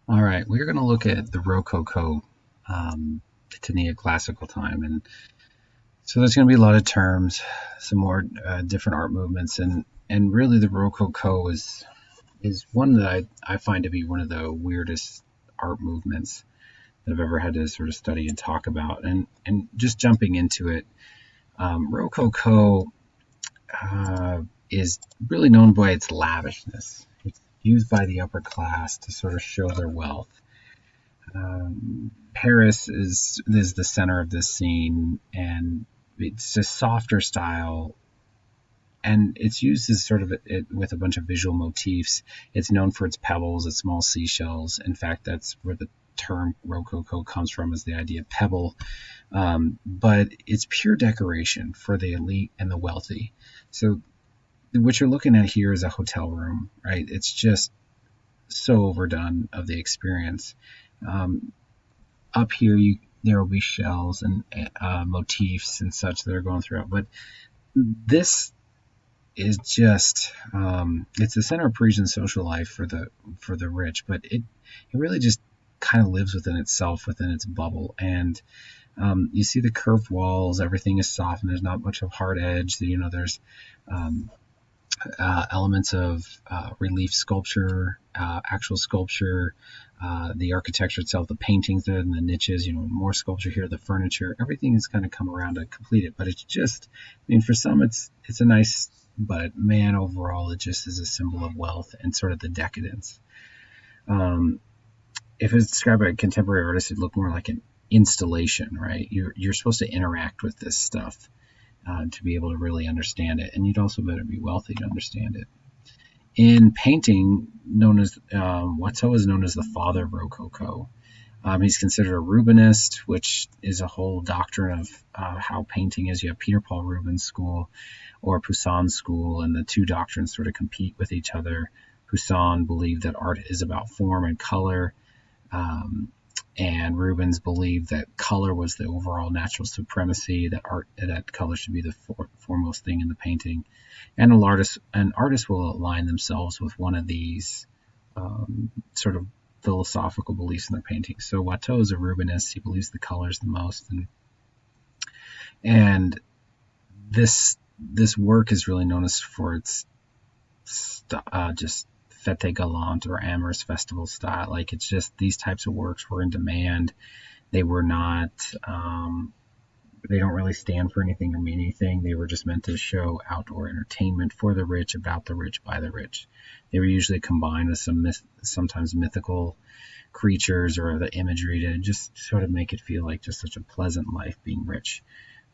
All right, we're going to look at the Rococo to neoclassical time, and so there's going to be a lot of terms, some more different art movements, and really the Rococo is one that I find to be one of the weirdest art movements that I've ever had to sort of study and talk about, and just jumping into it, Rococo is really known by its lavishness. It's used by the upper class to sort of show their wealth. Paris is the center of this scene, and it's a softer style, and it's used as sort of with a bunch of visual motifs. It's known for its pebbles, its small seashells. In fact, that's where the term Rococo comes from, is the idea of pebble. But it's pure decoration for the elite and the wealthy. So what you're looking at here is a hotel room, right? It's just so overdone of the experience. Um, Up here, there will be shells and motifs and such that are going throughout. But this is just it's the center of Parisian social life for the rich, but it really just kind of lives within itself, within its bubble. And you see the curved walls, everything is soft, and there's not much of hard edge. There's um, elements of relief sculpture, actual sculpture, the architecture itself, the paintings and the niches, more sculpture here, the furniture, everything has kind of come around to complete it. But it's just, for some it's a nice, but man, overall it just is a symbol of wealth and sort of the decadence. Um, if it's described by a contemporary artist, it'd look more like an installation, right? You're supposed to interact with this stuff to be able to really understand it, and you'd also better be wealthy to understand it. In painting, known as Watteau is known as the Father of Rococo. He's considered a Rubinist, which is a whole doctrine of how painting is. You have Peter Paul Rubens' school or Poussin's school, and the two doctrines sort of compete with each other. Poussin believed that art is about form and color, um, and Rubens believed that color was the overall natural supremacy, that color should be the foremost thing in the painting. And an artist will align themselves with one of these sort of philosophical beliefs in their painting. So Watteau is a Rubinist. He believes the colors the most, and this work is really known as for its just fete gallant or amorous festival style. Like, it's just these types of works were in demand. They were not they don't really stand for anything or mean anything. They were just meant to show outdoor entertainment for the rich, about the rich, by the rich. They were usually combined with sometimes mythical creatures or the imagery to just sort of make it feel like just such a pleasant life being rich.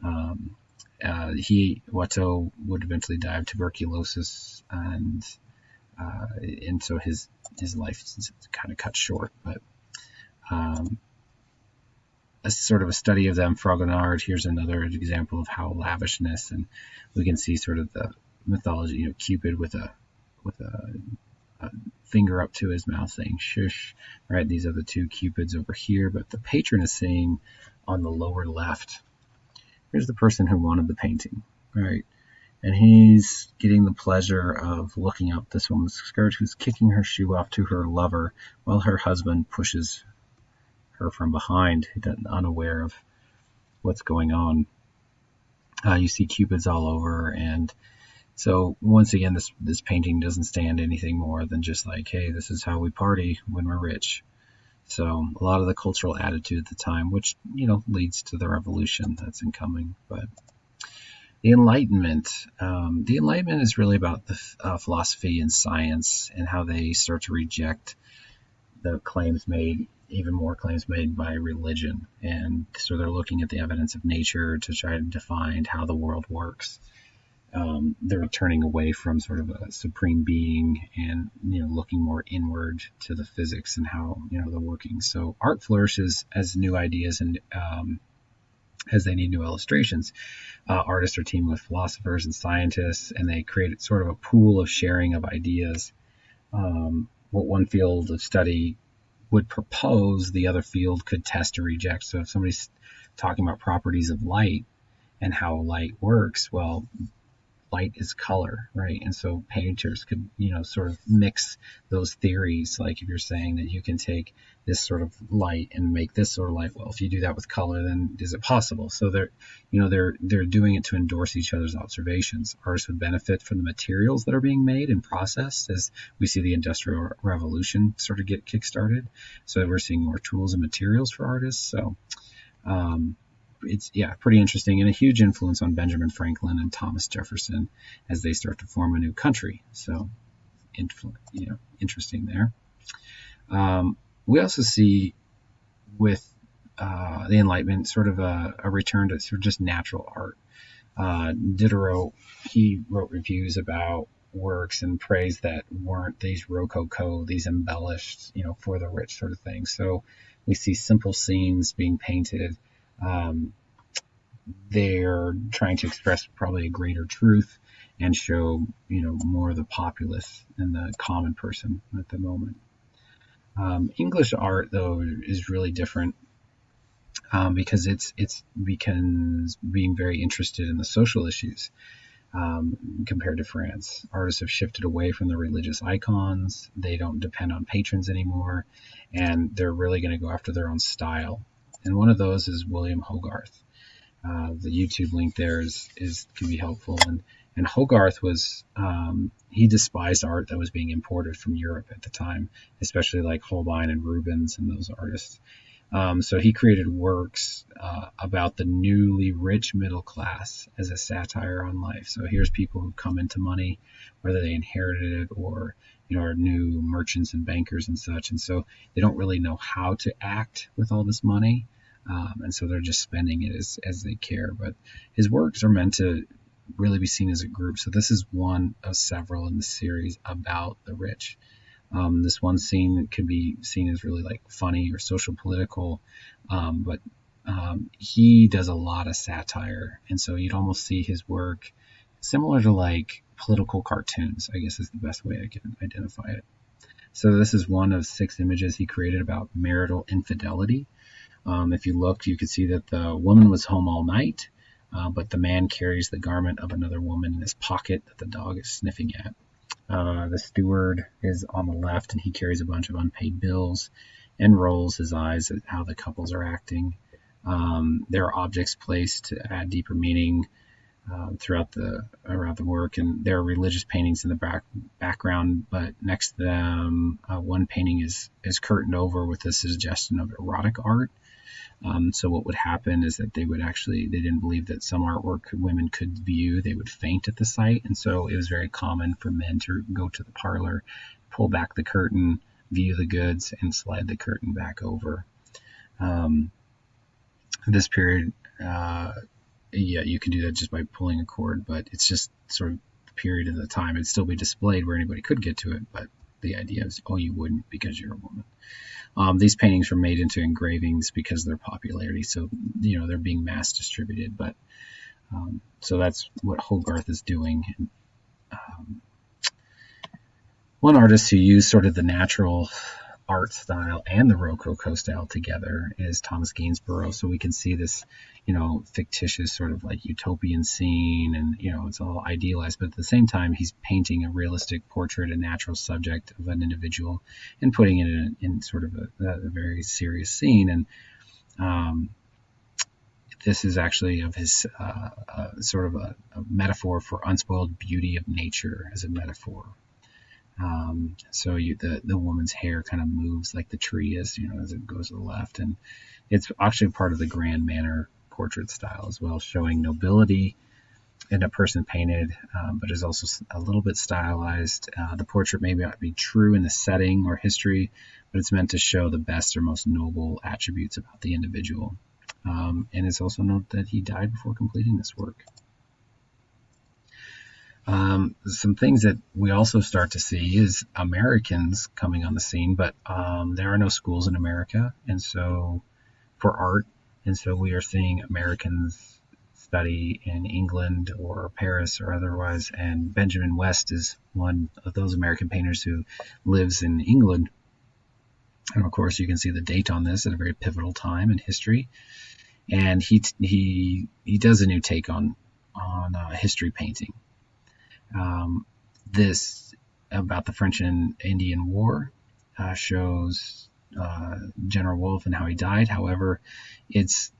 Um, Watteau would eventually die of tuberculosis, and so his life is kind of cut short. But um, a sort of a study of them, Fragonard, here's another example of how lavishness, and we can see sort of the mythology, Cupid with a finger up to his mouth saying shush, right? These are the two Cupids over here, but the patron is saying on the lower left, here's the person who wanted the painting, right? And he's getting the pleasure of looking up this woman's skirt, who's kicking her shoe off to her lover while her husband pushes her from behind, unaware of what's going on. You see Cupids all over, and so once again, this painting doesn't stand anything more than just like, hey, this is how we party when we're rich. So a lot of the cultural attitude at the time, which leads to the revolution that's incoming. But the Enlightenment is really about the philosophy and science and how they start to reject the claims made, even more claims made by religion. And so they're looking at the evidence of nature to try to define how the world works. They're turning away from sort of a supreme being and looking more inward to the physics and how they're working. So art flourishes as new ideas and as they need new illustrations. Artists are teaming with philosophers and scientists, and they create sort of a pool of sharing of ideas. What one field of study would propose, the other field could test or reject. So if somebody's talking about properties of light and how light works, well, light is color, right? And so painters could, sort of mix those theories. Like if you're saying that you can take this sort of light and make this sort of light, well, if you do that with color, then is it possible? So they're doing it to endorse each other's observations. Artists would benefit from the materials that are being made and processed as we see the Industrial Revolution sort of get kickstarted. So we're seeing more tools and materials for artists. So it's pretty interesting, and a huge influence on Benjamin Franklin and Thomas Jefferson as they start to form a new country. So interesting there. We also see with the Enlightenment sort of a return to sort of just natural art. Diderot, he wrote reviews about works and praised that weren't these rococo, these embellished, for the rich sort of thing. So we see simple scenes being painted. They're trying to express probably a greater truth and show, more of the populace and the common person at the moment. English art, though, is really different because it's becomes being very interested in the social issues compared to France. Artists have shifted away from the religious icons. They don't depend on patrons anymore, and they're really going to go after their own style. And one of those is William Hogarth. The YouTube link there can be helpful. And Hogarth was he despised art that was being imported from Europe at the time, especially like Holbein and Rubens and those artists. So he created works about the newly rich middle class as a satire on life. So here's people who come into money, whether they inherited it or are new merchants and bankers and such. And so they don't really know how to act with all this money. And so they're just spending it as they care. But his works are meant to really be seen as a group. So this is one of several in the series about the rich. This one scene could be seen as really like funny or social political, but he does a lot of satire. And so you'd almost see his work similar to like political cartoons, I guess is the best way I can identify it. So this is one of 6 images he created about marital infidelity. If you look, you can see that the woman was home all night, but the man carries the garment of another woman in his pocket that the dog is sniffing at. The steward is on the left, and he carries a bunch of unpaid bills and rolls his eyes at how the couples are acting. There are objects placed to add deeper meaning throughout the work, and there are religious paintings in the background, but next to them, one painting is curtained over with a suggestion of erotic art. So what would happen is that they didn't believe that some artwork women could view. They would faint at the sight. And so it was very common for men to go to the parlor, pull back the curtain, view the goods, and slide the curtain back over. This period, you can do that just by pulling a cord, but it's just sort of the period of the time. It'd still be displayed where anybody could get to it, but the idea is, you wouldn't because you're a woman. These paintings were made into engravings because of their popularity, so they're being mass distributed. But so that's what Hogarth is doing. One artist who used sort of the natural art style and the Rococo style together is Thomas Gainsborough. So we can see this, fictitious sort of like utopian scene, and it's all idealized, but at the same time he's painting a realistic portrait, a natural subject of an individual, and putting it in sort of a very serious scene. And this is actually of his sort of a metaphor for unspoiled beauty of nature as a metaphor. So the woman's hair kind of moves like the tree is, as it goes to the left. And it's actually part of the grand manner portrait style as well, showing nobility in a person painted, but is also a little bit stylized. The portrait may not be true in the setting or history, but it's meant to show the best or most noble attributes about the individual. And it's also noted that he died before completing this work. Some things that we also start to see is Americans coming on the scene, but there are no schools in America, and so for art, and so we are seeing Americans study in England or Paris or otherwise, and Benjamin West is one of those American painters who lives in England. And of course, you can see the date on this at a very pivotal time in history, and he does a new take on history painting. This about the French and Indian War shows General Wolfe and how he died. However, it's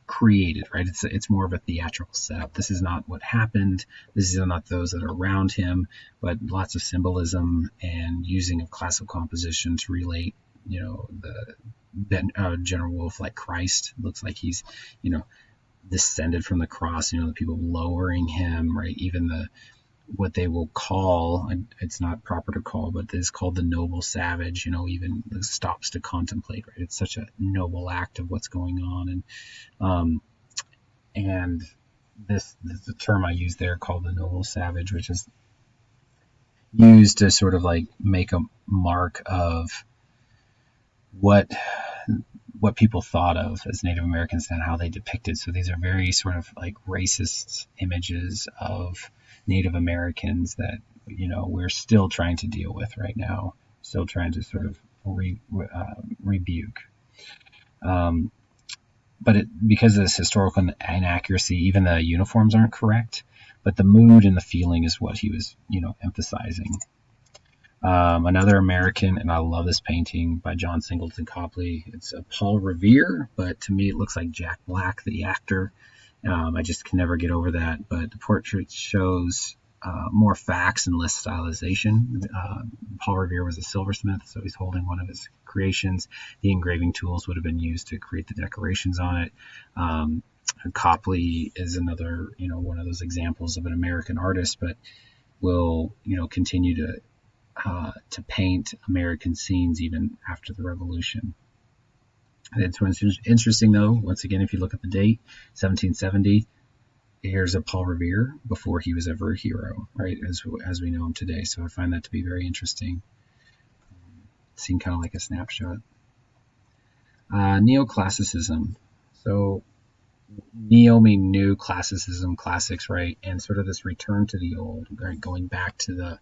created, right? It's more of a theatrical setup. This is not what happened. This is not those that are around him, but lots of symbolism and using of classical composition to relate, General Wolfe like Christ. Looks like he's, descended from the cross. The people lowering him, right? Even what they will call, it's not proper to call, but it's called the noble savage, even stops to contemplate, right? It's such a noble act of what's going on. And this the term I use there called the noble savage, which is used to sort of like make a mark of what people thought of as Native Americans and how they depicted. So these are very sort of like racist images of Native Americans that, we're still trying to deal with right now, still trying to sort of rebuke. But because of this historical inaccuracy, even the uniforms aren't correct, but the mood and the feeling is what he was, emphasizing. Another American, and I love this painting by John Singleton Copley. It's a Paul Revere, but to me it looks like Jack Black, the actor. I just can never get over that. But the portrait shows more facts and less stylization. Paul Revere was a silversmith, so he's holding one of his creations. The engraving tools would have been used to create the decorations on it. Copley is another, one of those examples of an American artist, but will, continue to paint American scenes even after the Revolution. It's interesting, though, once again, if you look at the date, 1770, here's a Paul Revere before he was ever a hero, right, as we know him today. So I find that to be very interesting. Seen kind of like a snapshot. Neoclassicism. So neo mean new, classicism, classics, right? And sort of this return to the old, right? Going back to the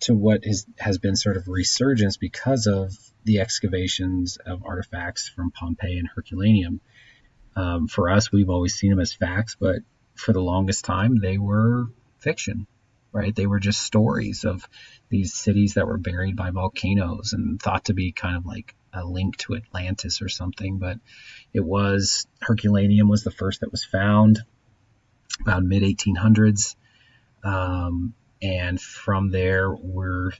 to what has been sort of resurgence because of the excavations of artifacts from Pompeii and Herculaneum. For us, we've always seen them as facts, but for the longest time, they were fiction, right? They were just stories of these cities that were buried by volcanoes and thought to be kind of like a link to Atlantis or something. But Herculaneum was the first that was found about mid 1800s. And from there, mid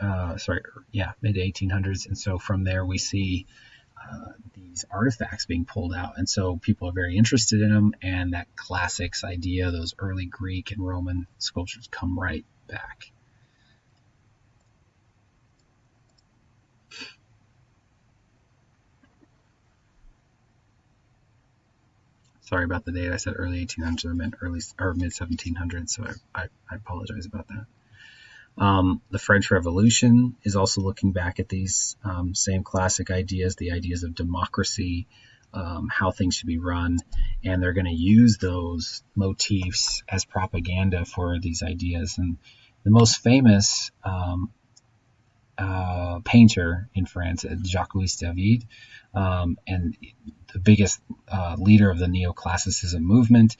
1800s. And so from there, we see these artifacts being pulled out. And so people are very interested in them. And that classics idea, those early Greek and Roman sculptures come right back. Sorry about the date. I said early 1800s. I meant mid 1700s. So I apologize about that. The French Revolution is also looking back at these same classic ideas, the ideas of democracy, how things should be run, and they're going to use those motifs as propaganda for these ideas. And the most famous painter in France, Jacqueline David, and the biggest leader of the Neoclassicism movement,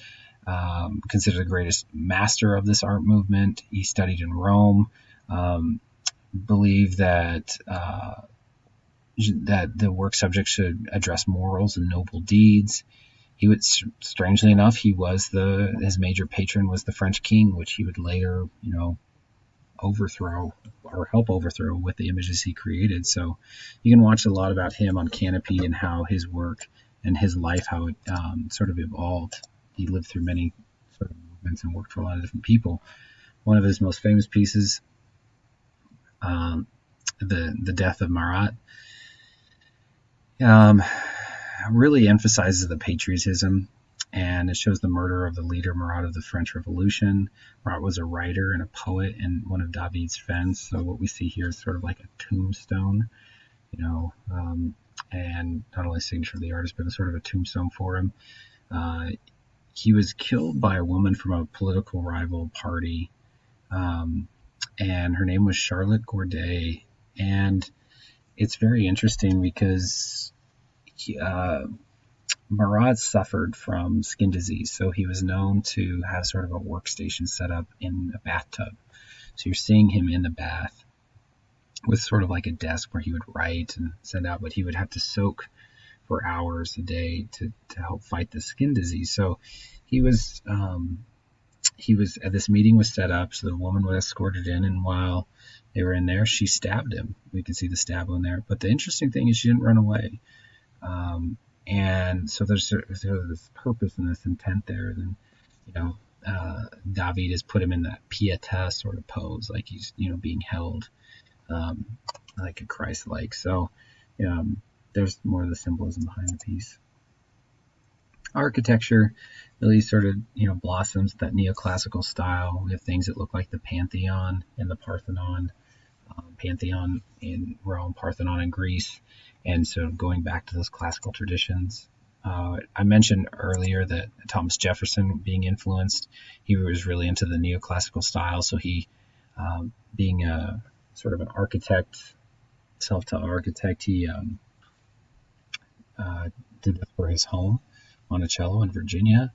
considered the greatest master of this art movement. He studied in Rome, believed that the work subject should address morals and noble deeds. He would, strangely enough, his major patron was the French king, which he would later, overthrow or help overthrow with the images he created. So you can watch a lot about him on Canopy and how his work and his life, how it sort of evolved. He lived through many sort of movements and worked for a lot of different people. One of his most famous pieces, the Death of Marat, really emphasizes the patriotism, and it shows the murder of the leader Marat of the French Revolution. Marat was a writer and a poet and one of David's friends. So what we see here is sort of like a tombstone, and not only a signature of the artist, but a sort of a tombstone for him. He was killed by a woman from a political rival party, and her name was Charlotte Corday. And it's very interesting because Marat suffered from skin disease, so he was known to have sort of a workstation set up in a bathtub. So you're seeing him in the bath with sort of like a desk where he would write and send out, but he would have to soak for hours a day to help fight the skin disease. So he was this meeting was set up, so the woman was escorted in, and while they were in there, she stabbed him. We can see the stab wound there. But the interesting thing is she didn't run away. And so there's this purpose and this intent there. Then, David has put him in that pietà sort of pose, like he's, being held like a Christ-like. So there's more of the symbolism behind the piece. Architecture really sort of, blossoms that neoclassical style. We have things that look like the Pantheon and the Parthenon. Pantheon in Rome, Parthenon in Greece, and so going back to those classical traditions. I mentioned earlier that Thomas Jefferson being influenced, he was really into the neoclassical style, so he, being a sort of an architect, self-taught architect, he did this for his home, Monticello in Virginia,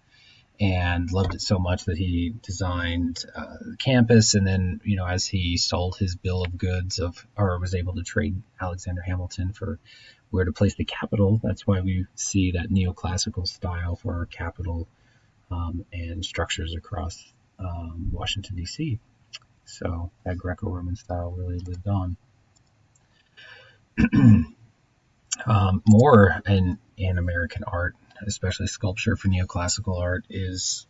and loved it so much that he designed the campus. And then, as he sold his bill of goods or was able to trade Alexander Hamilton for where to place the Capitol, that's why we see that neoclassical style for our Capitol and structures across Washington, D.C. So that Greco-Roman style really lived on. More in American art, especially sculpture for neoclassical art, is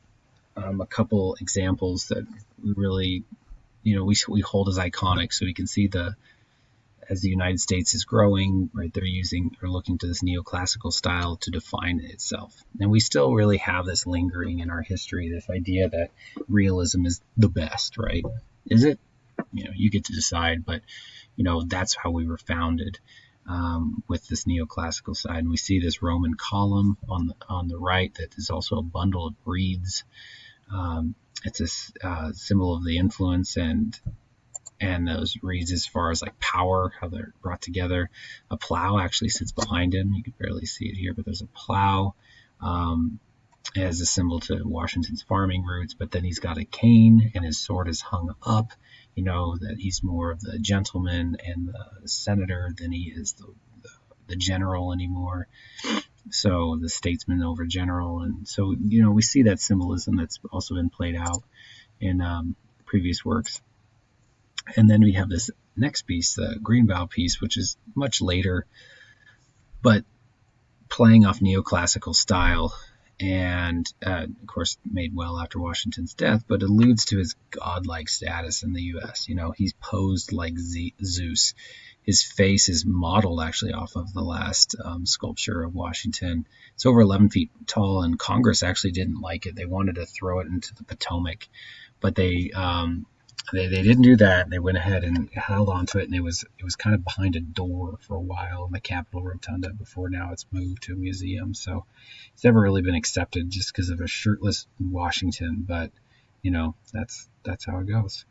a couple examples that we really, we hold as iconic. So we can see as the United States is growing, right, they're looking to this neoclassical style to define itself. And we still really have this lingering in our history, this idea that realism is the best, right? Is it? You get to decide, but, that's how we were founded. With this neoclassical side, and we see this Roman column on the right that is also a bundle of reeds. It's a symbol of the influence and those reeds as far as like power, how they're brought together. A plow actually sits behind him. You can barely see it here, but there's a plow as a symbol to Washington's farming roots. But then he's got a cane and his sword is hung up. That he's more of the gentleman and the senator than he is the general anymore. So the statesman over general. And so, we see that symbolism that's also been played out in previous works. And then we have this next piece, the Greenbough piece, which is much later, but playing off neoclassical style. And of course made well after Washington's death, but alludes to his godlike status in the U.S. He's posed like Zeus. His face is modeled actually off of the last sculpture of Washington. It's over 11 feet tall, and Congress actually didn't like it. They wanted to throw it into the Potomac, but they didn't do that. They went ahead and held onto it, and it was kind of behind a door for a while in the Capitol Rotunda before now it's moved to a museum. So it's never really been accepted just because of a shirtless Washington, but that's how it goes.